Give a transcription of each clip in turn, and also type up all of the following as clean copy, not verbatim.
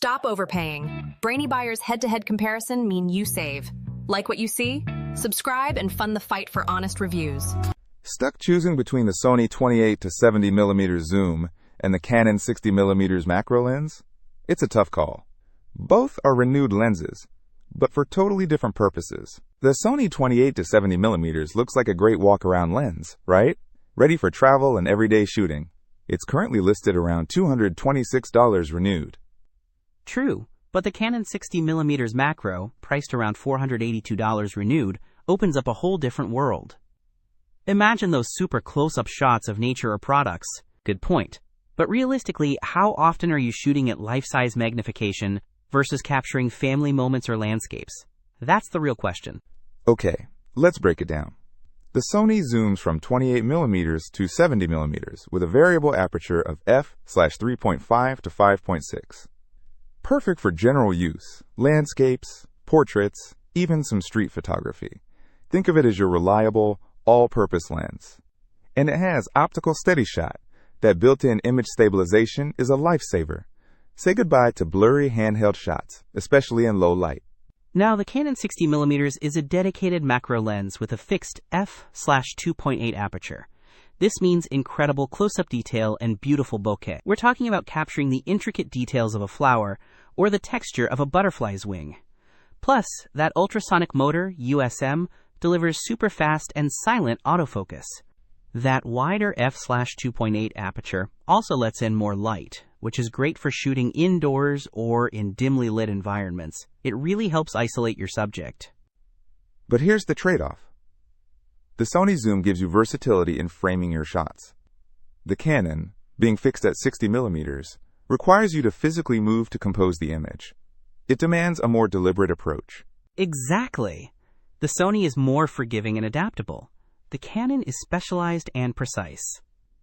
Stop overpaying. Brainy Buyer's head-to-head comparison mean you save. Like what you see? Subscribe and fund the fight for honest reviews. Stuck choosing between the Sony 28-70mm zoom and the Canon 60mm macro lens? It's a tough call. Both are renewed lenses, but for totally different purposes. The Sony 28-70mm looks like a great walk-around lens, right? Ready for travel and everyday shooting. It's currently listed around $226 renewed. True, but the Canon 60mm macro, priced around $482 renewed, opens up a whole different world. Imagine those super close-up shots of nature or products. Good point. But realistically, how often are you shooting at life-size magnification versus capturing family moments or landscapes? That's the real question. Okay, let's break it down. The Sony zooms from 28mm to 70mm with a variable aperture of f/3.5 to 5.6. Perfect for general use, landscapes, portraits, even some street photography. Think of it as your reliable, all-purpose lens. And it has optical steady shot. That built-in image stabilization is a lifesaver. Say goodbye to blurry handheld shots, especially in low light. Now, the Canon 60mm is a dedicated macro lens with a fixed f/2.8 aperture. This means incredible close-up detail and beautiful bokeh. We're talking about capturing the intricate details of a flower or the texture of a butterfly's wing. Plus, that ultrasonic motor, USM, delivers super fast and silent autofocus. That wider f/2.8 aperture also lets in more light, which is great for shooting indoors or in dimly lit environments. It really helps isolate your subject. But here's the trade-off. The Sony zoom gives you versatility in framing your shots. The Canon, being fixed at 60mm, requires you to physically move to compose the image. It demands a more deliberate approach. Exactly. The Sony is more forgiving and adaptable. The Canon is specialized and precise.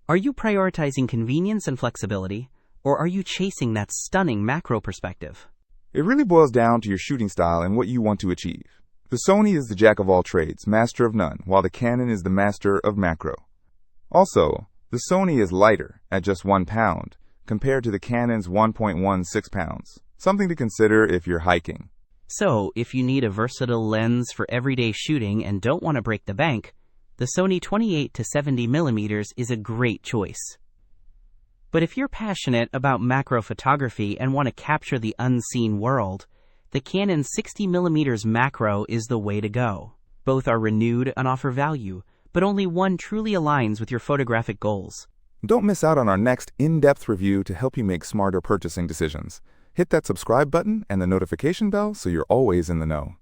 Are you prioritizing convenience and flexibility, or are you chasing that stunning macro perspective? It really boils down to your shooting style and what you want to achieve. The Sony is the jack of all trades, master of none, while the Canon is the master of macro. Also, the Sony is lighter at just 1 pound compared to the Canon's 1.16 pounds, something to consider if you're hiking. So, if you need a versatile lens for everyday shooting and don't want to break the bank, the Sony 28-70mm is a great choice. But if you're passionate about macro photography and want to capture the unseen world, the Canon 60mm macro is the way to go. Both are renewed and offer value, but only one truly aligns with your photographic goals. Don't miss out on our next in-depth review to help you make smarter purchasing decisions. Hit that subscribe button and the notification bell so you're always in the know.